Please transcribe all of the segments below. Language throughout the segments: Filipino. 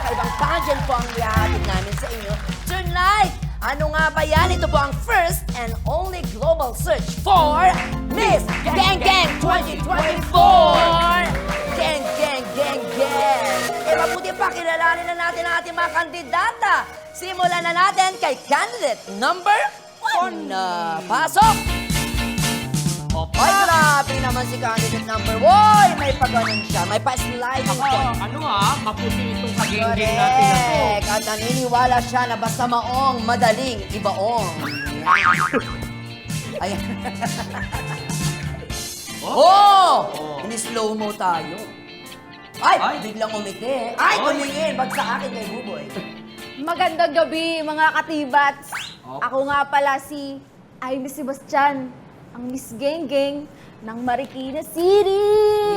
kakaibang pageant po ang ihahatid namin sa inyo tonight. Ano nga ba yan? Ito po ang first and only global search for Miss Gang Gang 2024! Gang, gang, gang, gang! E mabuti pa, kilalanin na natin ang ating mga kandidata. Simulan na natin kay candidate number 1. Pasok! Ay, grabe naman si candidate number 1. May paganon siya. May pa-sliding point. Ano maputi itong kaging-ging natin na to. Correct. At naniniwala siya na basta maong, madaling, ibaong. Ayan. Oh! Ini-slow mo tayo. Ay! Biglang umiti. Ay! Tumingin! Bag sa akin kay Buboy. Magandang gabi, mga katibats. Ako nga pala si Amy Sebastian, ang Miss Gang Gang ng Marikina City.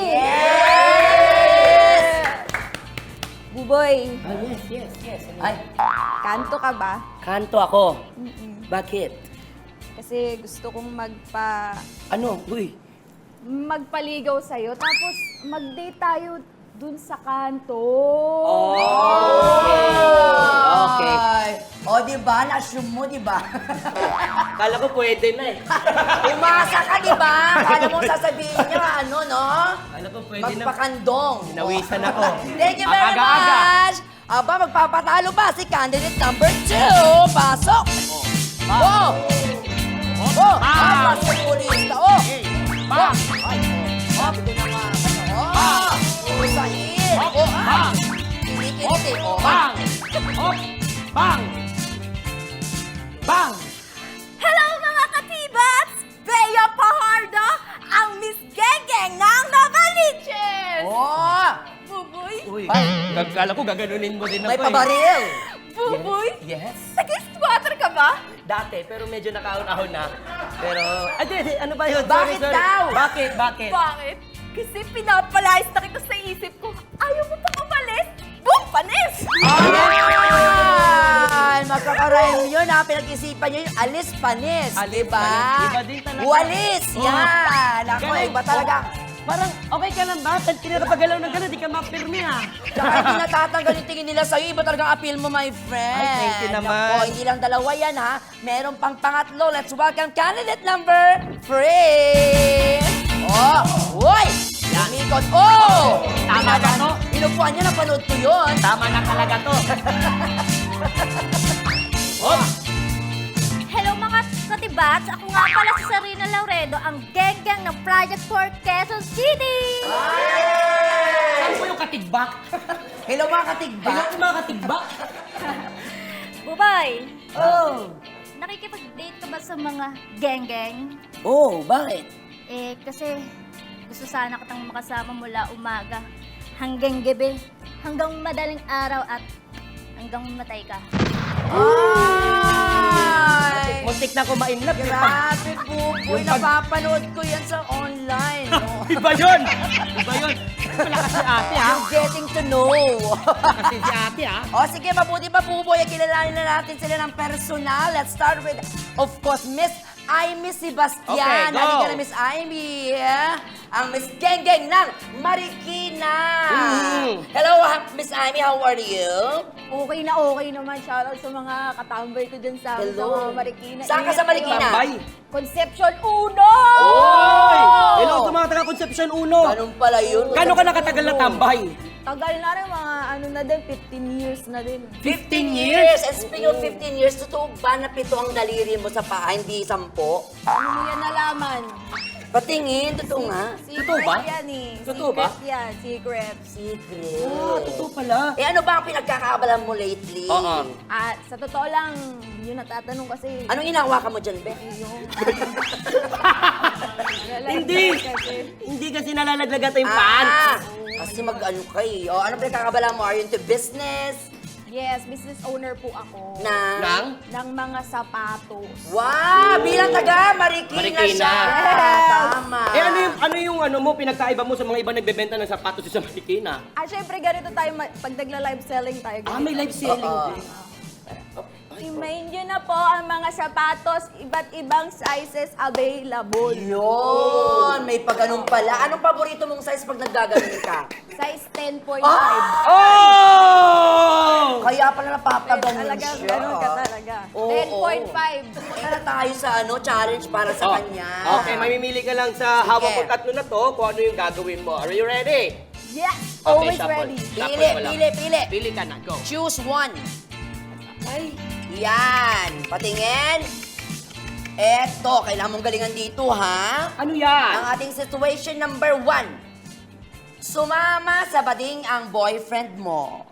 Yes! Buboy, Yes. Ay! kanto ka ba? Kanto ako. Bakit? Kasi gusto kong Ano? Uy! magpaligaw sa'yo, tapos mag-date tayo dun sa kanto. Okay. O, diba? Na-assume mo, diba? Kala ko pwede na eh. Umasa ka, diba? Kala mo sasabihin niya, ano, no? Kala ko pwede na. Magpakandong. Nawisan ako. Thank you very Aga-aga. much! Aba, magpapatalo ba si candidate number 2? Pasok! Oh! Ay, pasimulista. Oh! Bang! Ay, oh, ito na nga. Oh! Usahin! Oh, ay! Kinikiti. Oh, Bang! Hop! Bang! Bang! Hello mga katibats! Bea Paharda, ang Miss Gang Gang ng Novaliches! Oh! Buboy? Uy, kala ko gaganunin mo din ako May pabaril. Buboy? Yes. Nag-squatter ka ba? Dati, pero medyo nakaon-ahon na. Pero, ano ba yun? Bakit daw? Bakit? Bakit? Kasi pinapalayas na kita sa isip ko. Ayaw mo pa umalis? Boom! Panis! Ayan! Magkakarayo yun ha. Pinag-isipan nyo yung alis panis. Alis, Diba? panis. Iba din talaga. Walis! Oh. Yan! Ako, Galing. iba talaga. Parang, okay ka lang ba? Kinarapagalaw ng gano'n, di ka mapirmi ha. Tsaka hindi natatanggal yung tingin nila sa'yo. Iba talagang appeal mo, my friend. Ay, thank you naman. Ako, hindi lang dalawa yan, ha? Meron pang pangatlo. Let's welcome candidate number 3. Oh! Uy! Umikot. Oh! Tama na to. Inupuan niya, napanood ko yun. Tama na talaga to. Oh! Hello mga katibats! Ako nga pala si Sarina Lauredo, ang gang-gang ng Project 4 Quezon City! Saan po yung katigbak? Hello, mga katigba. Ano yung mga katigbak? Bubay, Oh! nakikipag-date ka ba sa mga gang-gang? Oh, bakit? Kasi gusto sana kitang makasama mula umaga hanggang gabi, hanggang madaling araw at hanggang mamatay ka. Ay! Muntik na ko ma-inlove. Grabe, Buboy. Napapanood ko yan sa online. No? Iba yun! Iba yun! Wala kasi ate ha. I'm getting to know. Kasi si ate ha. O sige, mabuti pa, Buboy. Kilalanin na natin sila ng personal. Let's start with, of course, Miss Amy Sebastian. Okay, go. Halika na, Miss Amy. Ang Miss Gang Gang ng Marikina. Hello, Miss Amy. How are you? Okay naman. Shoutout sa mga katambay ko dyan sa Hello. mga Marikina. Saan ka sa Marikina? Tambay. Conception 1! Oy! Hello sa mga taga-Concepcion 1. Ganun pala yun. Gano'n ka nakatagal na tambay? Tagal na rin, mga na din, 15 years na din. 15 years. And speaking of 15 years, totoo ba na 7 ang daliri mo sa paa, hindi 10? Ano mo yan nalaman? Patingin, totoo nga. Totoo ba? Secret yan eh. Totoo ba? Secret yan, secret. Secret. Totoo pala. Eh ano ba ang pinagkakaabalan mo lately? Oo. At sa totoo lang, yun natatanong kasi. Anong inahawakan mo dyan, Be? Yung, Hindi kasi nalalaglagan ito yung pants. Kasi mag-ano kay. O, anong pinagkakaabalan mo? Are you into business? yes, business owner po ako. Nang? Ng mga sapatos. Wow! Bilang taga Marikina, Marikina. siya. Yes. Tama. Eh ano mo pinagkaiba mo sa mga iba nagbebenta ng sapatos sa Marikina? Syempre ganito tayo, pag nagla-live selling tayo. Ah, may live selling Oo. din. I-main nyo na po ang mga sapatos, iba't ibang sizes available. Yun, may pag-anong pala. Anong paborito mong size pag naggaganon ka? Size 10.5. Ah! Oh! kaya pala napapaganon Talagang siya. ganun ka talaga. Oo. 10.5. Para tayo sa challenge para sa Oh, kanya. Okay, mamimili ka lang sa Sige. hawak ko tatlo na to kung ano yung gagawin mo. Are you ready? Yes! Okay, Always shuffle. ready. Shuffle Pili, mo lang. pili, pili. Pili ka na, go. Choose one. Ay, yan. Patingin. Eto, kailangan mong galingan dito, ha? Ano yan? Ang ating situation number 1. Sumama sa bading ang boyfriend mo.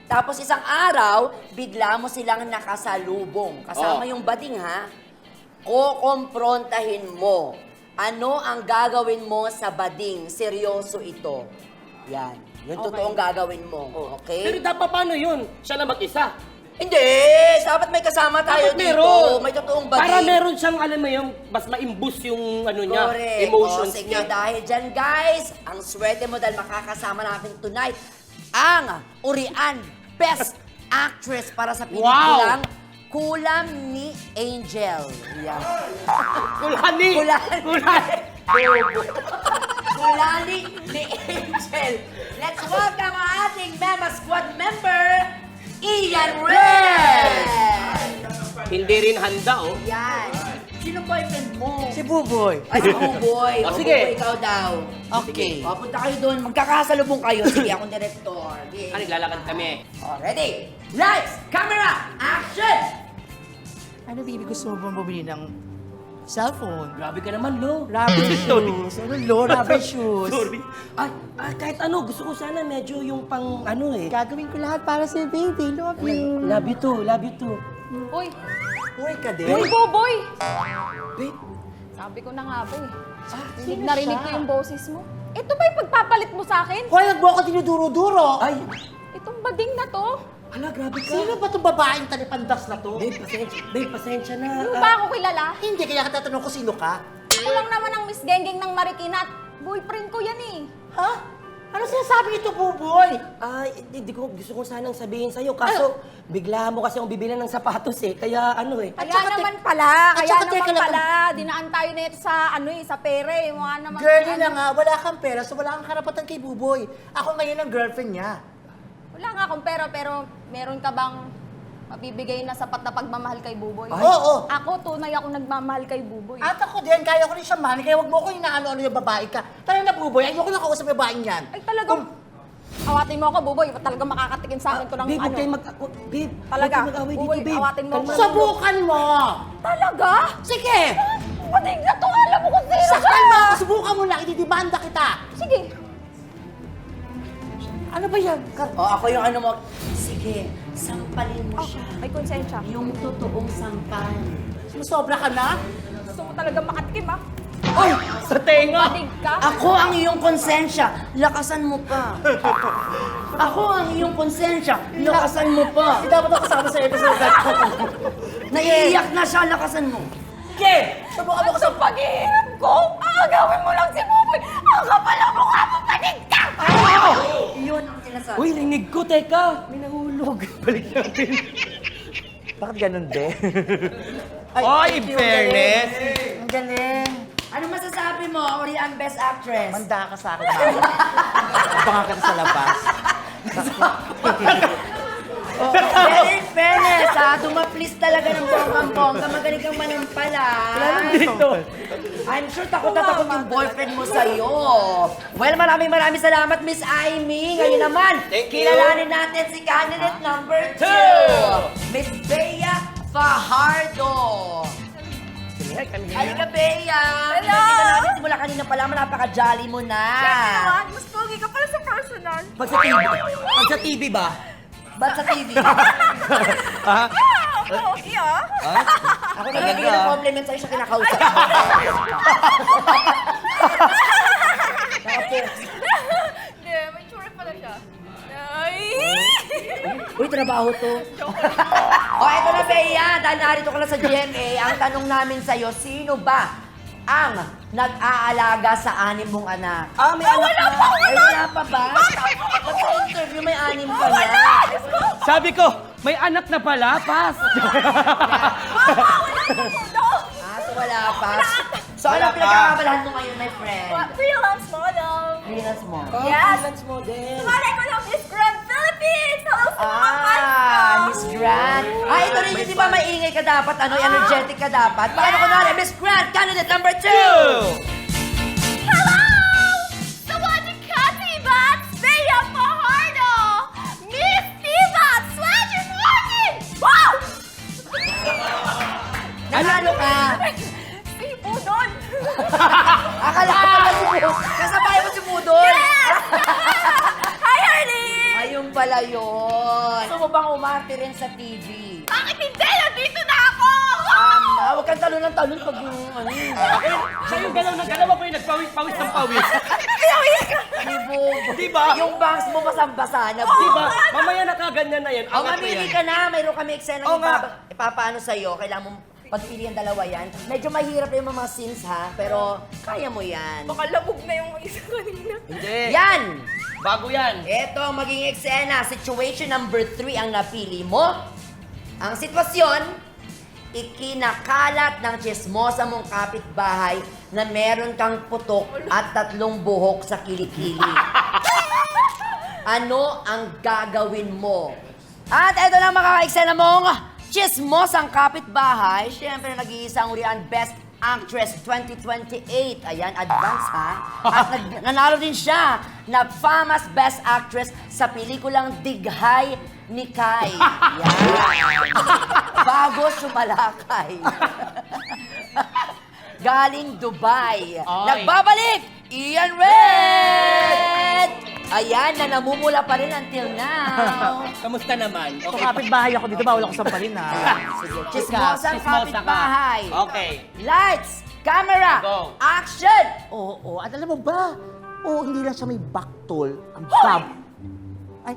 Tapos isang araw, bigla mo silang nakasalubong. Kasama Oh. yung bading, ha? Kukomprontahin mo. Ano ang gagawin mo sa bading? Seryoso ito. Yan. Yung Okay. totoong gagawin mo. Okay? Pero dapat paano yun? Siya na mag-isa. Hindi! Dapat may kasama tayo Dapat dito. meron. May totoong bading. Para meron siyang, alam mo yung, mas ma-imbus yung ano niya, Correct. emotions Sige, niya. dahil dyan, guys, ang swerte mo dahil makakasama natin tonight ang Urian Best Actress para sa pelikulang Kulam ni Angel. Yan. Kulani! Kulani. Kulani! Kulani ni Angel. Let's welcome ang ating Mema Squad member, Ian Red! Hindi rin handa, oh. Yan. Sino boyfriend mo? Si Buboy. Ay, si Buboy. Oh, O, sige. Buboy, ikaw daw. Okay. O, punta kayo doon. Magkakasalubong kayo. Sige, akong director. Sige. Ah, naglalakad kami. O, ready? Lights, camera, action! Ano, baby? Gusto mo bang bumili ng cellphone? Grabe ka naman, Lo. Rubber shoes. Ano, lo? Rubber shoes. Sorry. Ay, kahit ano, gusto ko sana medyo yung pang ano eh. Gagawin ko lahat para sa'yo, baby. Love you. Love you too, love you too. Uy! Uy ka din. Uy, Boboy! Babe, Sabi ko na nga ba eh. Narinig ko yung boses mo. Ito ba yung pagpapalit mo sa akin? Hoy, wag mo ako dinuduro-duro. ay, Itong bading na to? hala, grabe ka. Sino ba itong babaeng talipandas na to? Babe, pasensya na. Hindi mo ba ako kilala? Hindi, kaya ka tatanong ko sino ka. Ako lang naman ang Miss Genggeng ng Marikina at boyfriend ko yan eh. Ha? Ano sinasabi nito, Buboy? Ay, hindi ko, gusto ko sanang sabihin sa'yo. Kaso, bigla mo kasi akong bibilan ng sapatos eh. Kaya ano eh. At Kaya saka naman te- pala, at kaya saka naman teka lang, pala. Dinaan tayo nito sa ano eh, sa pere. Mga naman. Girlie na nga, wala kang pera, so wala kang karapatan kay Buboy. Ako ngayon ang girlfriend niya. Wala nga akong pera pero meron ka bang mabibigay na sapat na pagmamahal kay Buboy? Ay. Oo. Ako, tunay ako nagmamahal kay Buboy. At ako din, kaya ko rin siya mahal, kaya wag mo ko inaano-ano yung babae ka. Tara na, Buboy, ayoko na kausap yung babaeng yan. Ay talagang, awatin mo ako, Buboy. Talagang makakatikim sa akin to ng Babe, ano. huwag kayong babe, Talaga? huwag kayong mag-away dito, Buboy, babe. awatin mo ako. Subukan mo! Talaga? Sige! Pating na to, alam mo kung sino siya. Saktan mo ako, subukan mo lang, ididibanda kita! Sige. Ano ba yan? O, ako yung ano mo. Sige, sampalin mo Oh, siya. may konsensya. Yung totoong sampal. Sumasobra ka na? Gusto mo talaga makatikim ah. Ay, sa tenga! Patig ka. Ako ang iyong konsensya. Lakasan mo pa. Ako ang iyong konsensya. Lakasan mo pa. Hindi dapat ako kasama sa episode na to. Naiiyak na siya. Lakasan mo. Sige! Subukan mo ko sa... Paghihirap ko, agawin mo lang si Buboy. Ang kapal ang mukha mo, patig ka! Yun ang sinasabi. Uy, rinig ko, teka. May nahulog. Balik natin. Bakit ganun, be? Ay, in fairness. Ang galing. Ano masasabi mo, Urian Best Actress? Manda ka sa akin, mami. Baka ka sa labas. Very fairness, ha? Dumaplis talaga ng bonggang-bongga. Magaling kang manampala. Dito. I'm sure takot na takot yung boyfriend mo sa'yo. Well, maraming salamat, Miss Aimee. Ngayon naman, Thank you. kilalanin natin si candidate number 2, Miss Bea Fajardo. Halika, Bea. Hello. Pinakita natin simula kanina pala, napaka-jolly mo na. Mas pogi ka pala sa personal. Pag sa TV, pag sa TV ba? Ba't sa TV? Pogi ah. Ako nagbibigay ng compliment sa'yo siya kinakausap. Hindi, may tsura pala siya. Ay! Uy, trabaho to. O, eto na, Bea. Dahil narito ka na sa GMA, ang tanong namin sa'yo, sino ba ang nag-aalaga sa 6 mong anak? May anak na. Ay, wala pa ba? Ba't sa interview may 6 ka na? Sabi ko, may anak na pala, pas. Ah, so wala pa. So, ano pinagkakabalahan mo ngayon, my friend? Freelance model. Freelance mo. Yes. Freelance model. Malay ko lang Miss Grand Philippines! Hello sa mga fans ko! Ah, maingay ka dapat, energetic ka dapat. Paano kunwari, Miss Grand, candidate number 2! Hello! Sawadee-ka, Tibats! Bea Fajardo! Miss Tibats! Sledge morning! Wow! Nanalo ka! Si Budon! Akala ko pala si Budon. Kasabay mo si Budon. Hi, Arlene! Ayun pala yun. Gusto mo bang umarte rin sa TV? Bakit hindi? Nandito na ako! Tama, huwag kang talon ng talon pag yung ano. Siya yung galaw ng galaw ako yung nagpawis ng pawis. Di ba? Yung bangs mo basang-basa na. Di ba? Mamaya nakaganyan na yan. O, Angat ko mamili yan. ka na. Mayroon kami eksena Oo nga. ipapaano sa'yo. Kailangan mong pagpili ang dalawa yan. Medyo mahirap yung mga scenes ha, pero kaya mo yan. Baka labog na yung isa kanina. Hindi. Yan! Bago yan. Ito ang maging eksena. Situation number 3 ang napili mo. Ang sitwasyon, ikinakalat ng chismosa mong kapitbahay na meron kang putok at 3 buhok sa kilikili. Ano ang gagawin mo? At ito lang makaka-eksena mong chismosang kapitbahay. Siyempre, nag-iisang urian Best Actress 2028. Ayan, advance ha. At nanalo din siya na famous Best Actress sa pelikulang Dighay ni Kai. Yan. Bago sumalakay. Galing Dubai. Nagbabalik! Ian Red! Ayan, na namumula pa rin until now. Kamusta naman? Kung kapitbahay ako dito, bawal ako sampalin ha. Chismosang Chismosa ka. kapitbahay. Okay. Lights, camera, Go. action! Oo, at alam mo ba? Oo, hindi lang siya may baktol. Ang sab. Ay,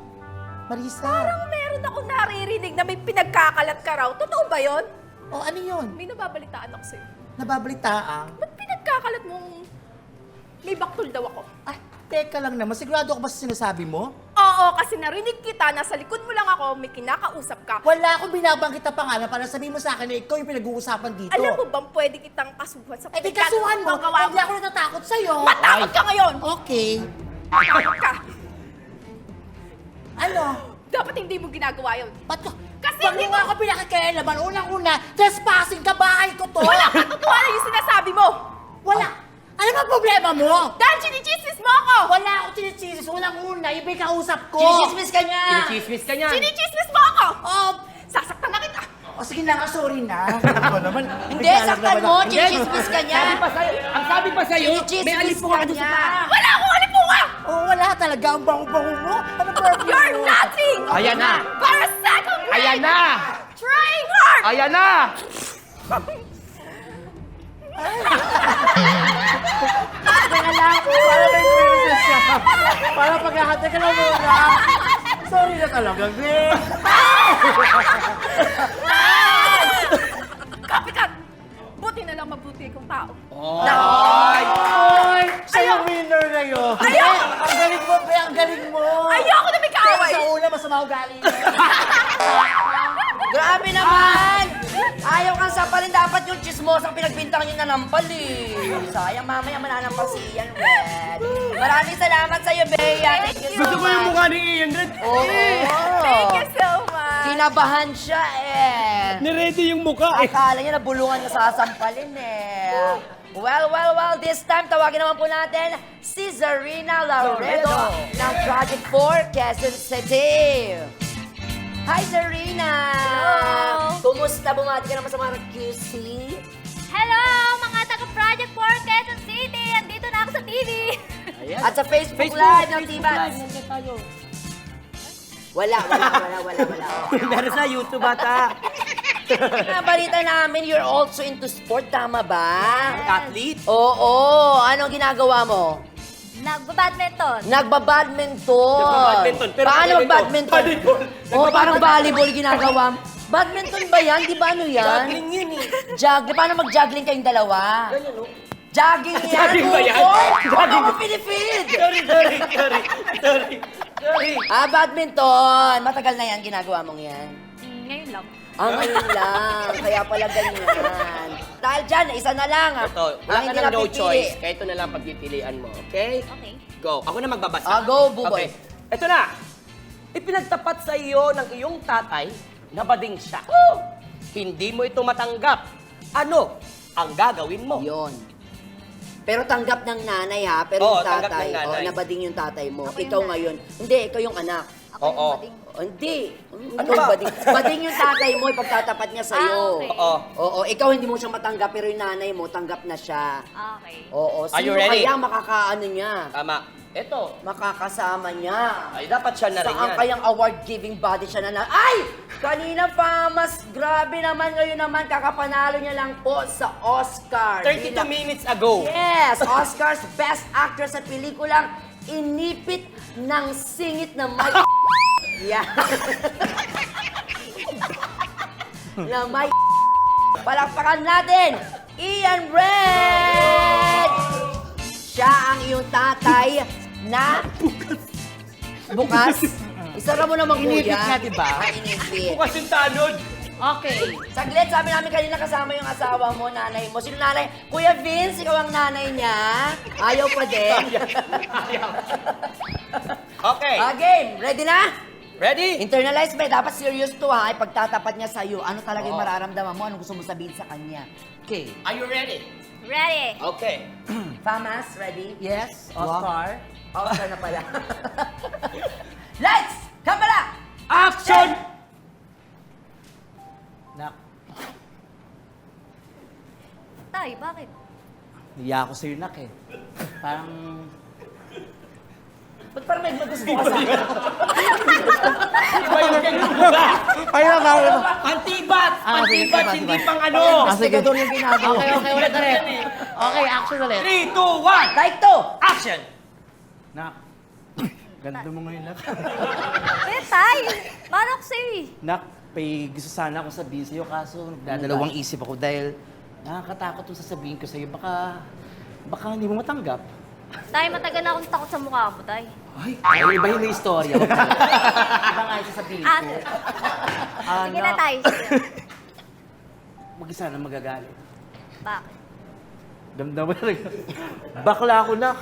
Marisa. Parang meron ako naririnig na may pinagkakalat ka raw. Totoo ba yon? Oh, ano yun? May nababalitaan ako sa'yo. Nababalitaan. Ba't pinagkakalat mong may baktol daw ako? Ay, teka lang naman. Sigurado ka ba sa sinasabi mo? Oo, kasi narinig kita, nasa likod mo lang ako, may kinakausap ka. Wala akong binabanggit na pangalan para sabihin mo sa akin na ikaw yung pinag-uusapan dito. Alam mo bang pwede kitang kasuhan sa Eh, di kasuhan mo. paggawa Hindi ako natatakot sa'yo. Matakot ka ngayon! Okay. Matakot ka! Ano? Dapat hindi mo ginagawa yun. Ba't ko? Kasi Wag hindi mo nga ako pinakikialaman. Unang-una, trespassing ka, bahay ko to. Wala katotohanan yung sinasabi mo! Wala. Ano ba problema mo? Dahil chinichismis mo ako! Wala akong chinichismis. Unang-una, yung kausap ko. Chismis ka niya! Chismis ka niyan. Chinichismis mo ako! Oh, Sasaktan na kita! o sige na nga, sorry na. Ako naman. Hindi, saktan mo! Chismis ka niya! Ang sabi pa sa'yo, may Chinichismis alipungan ka doon sa niya! taas. Wala akong alipunga! Oh, wala talaga. Ang bango-bango mo. Ano perfume You're mo? nothing! Ayan na. Para second grade! Ayan na. Trying hard! Ayan na. Teka lang. Para may princess siya. Para paghahati ka na muna. Sorry na talaga, Gwen. Kapitan! Buti na lang mabuti kong tao. Ay. Ay, siya yung winner na yun. Ayaw! Ang galing mo, Be. Ang galing mo. Ayoko na may Pero kaaway! sa una, masama ugali. Grabe naman! Ayaw kang sapalin. Dapat yung chismosang pinagbintang niyo nanampal eh. Sayang, mamaya mananampal si Ian Red. Maraming salamat sa'yo, Bea. Thank you so Gusto ko yung much. mukha ni Ian Red. Oo. Thank you so much! Kinabahan siya eh. Niready yung mukha eh. Akala niya nabulungan na sasampalin eh. Well, this time tawagin naman po natin si Zarina Laredo ng Project 4 Quezon City. Hi, Zarina! Hello! Kumusta? Bumati ka naman sa mga QC? Hello, mga taga-Project 4 Quezon City! Andito na ako sa TV! At sa Facebook Live ng Tibats. Wala. Meron sa YouTube ata. Balita namin, you're also into sport, tama ba? Athlete. Oo. Anong ginagawa mo? Nagbabadminton! Nagbabadminton. Nagbabadminton, pero Paano ganito, magbadminton? volleyball. Oo, parang volleyball ginagawa. Badminton ba yan? Di ba ano yan? Juggling yun eh. Juggling. Paano mag-juggling kayong dalawa? Jogging yan. Jogging ba yan? Huwag Jogging. ako pinifeed. Sorry. Badminton. Matagal na yan ginagawa mong yan. Ngayon lang. Ngayon lang. Kaya pala ganyan. Dahil dyan, isa na lang. Ito, wala Ang ka hindi ng no napipili. choice. Kaya ito na lang pagpipilian mo, okay? Okay. Go. Ako na magbabasa. Go, Buboy. Okay. Ito na. Ipinagtapat sa iyo ng iyong tatay na bading siya. hindi mo ito matanggap, ano ang gagawin mo? Yun. Pero tanggap ng nanay ha, pero Oo, yung tanggap tatay, ng nanay. nabading yung tatay mo. Ako yung Ikaw nanay. ngayon. Hindi, ikaw yung anak. Ako Oo. yung bading. Hindi. Ano Ikaw ba? bading. Bading yung tatay mo, ipagtatapat niya sa'yo. Ah, okay. Oo. Oo, ikaw hindi mo siya matanggap, pero yung nanay mo, tanggap na siya. Okay. Oo, Are you sino ready? kaya makakaano niya? Tama. Ito. Makakasama niya. Ay, dapat siya na rin Saan yan. kayang award-giving body siya na Ay! Kanina pa, mas grabe naman ngayon naman, kakapanalo niya lang po sa Oscar. 32 Bilang- minutes ago. Yes! Oscars Best Actress sa pelikulang Inipit ng Singit na May... Yeah. na may... Palakpakan natin, Ian Red! Siya ang iyong tatay na... Bukas. Isara mo naman, kuya. Inipit nga, di ba? Inipit. Bukas yung tanod. Okay. Saglit, sabi namin kanina kasama yung asawa mo, nanay mo. Sino nanay? Kuya Vince, ikaw ang nanay niya. Ayaw pa din. Okay. Game. Ready na? Ready? Internalize ba? Dapat serious to ha. Pagtatapat niya sa'yo, ano talaga yung mararamdaman mo? Anong gusto mo sabihin sa kanya? Okay. Are you ready? Ready? Okay. Famas, ready? Yes, Oscar. Oscar na pala. Lights! Camera! Action! Nak, Tay, bakit? niya ako sa'yo, Nak eh. Parang... Ba't parang may magusto ka sa akin? Iba yung Ayun na, Pantibat! Ah, sige, Pantibat, sige, hindi sige. pang ano! Investigador yung ginagawa. Okay, ulit. Okay, action ulit. 3, 2, 1! Like to! Action! Nak, ganda mo ngayon, Nak. Eh, Tay! Paano ako sa'yo eh? Nak, gusto sana akong sabihin sa'yo, kaso nagdadalawang isip ako dahil nakakatakot yung sasabihin ko sa'yo. Baka hindi mo matanggap. Tay, matagal na akong takot sa mukha mo, Tay. Ay, iba yun na istorya. Iba nga yung sasabihin Ah, ko. sige na, Tay. Sige. Huwag sana magagalit. Bakit? Damdaman na rin. Bakla ako, Nak.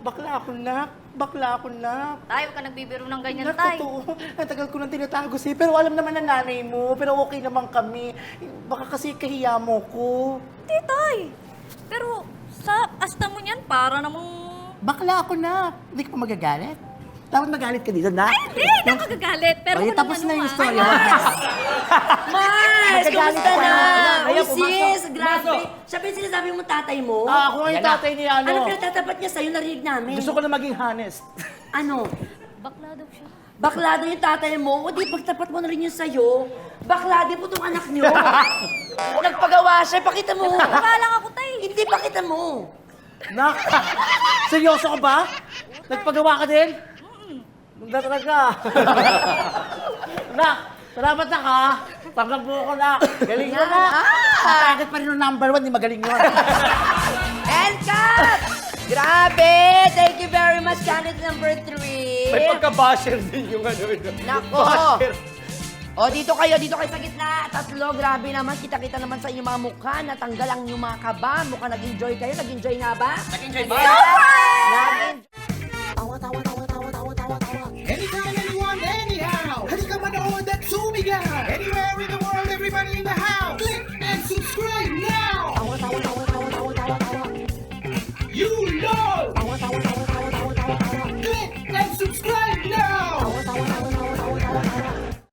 Bakla ako, Nak. Bakla ako, Nak. Tay, huwag ka nagbibiro ng ganyan, Nak, Tay. totoo. Ang tagal ko nang tinatago sa'yo. Pero alam naman ng nanay mo. Pero okay naman kami. Baka kasi kahiya mo ko. Hindi, Tay. Pero sa asta mo niyan, para namang... Bakla ako, Nak. Hindi ka pa magagalit? Dapat magalit ka dito, Nak. Hindi, hindi ako gagalit. Pero Ay, kung tapos na yung ano, story. Mars! Magagalit Kumusta ako na? na. Uy, Ayaw, sis, grabe. Pumasok. Siya pa yung sinasabi mo tatay mo? Ako nga yung Yan na. tatay ni ano. Ano pinagtatapat niya sa'yo? Narinig namin. Gusto ko na maging honest. Ano? bakla daw siya. Baklado yung tatay mo? O di, pagtapat mo na rin yun sa'yo. Baklado po itong anak niyo. Nagpagawa siya. Pakita mo. Baka lang ako, Tay. Hindi, pakita mo. Nak, seryoso ka ba? Nagpagawa ka din? Magda talaga. Nak, salamat na ka. Tanggap mo ko, Nak. Galing mo, Nak. Target pa rin yung number 1, di magaling yun. And cut! Grabe! Thank you very much, candidate number 3. May pagka-basher din yung ano. Nako! O, dito kayo sa gitna. Tatlo, grabe naman. Kita-kita naman sa inyong mga mukha. Natanggal ang inyong mga kaba. Mukhang nag-enjoy kayo. Nag-enjoy nga ba? Nag-enjoy ba? Nag-enjoy. Anytime, anyone, anyhow. Halika manood at sumigaw. Anywhere in the world, everybody in the house.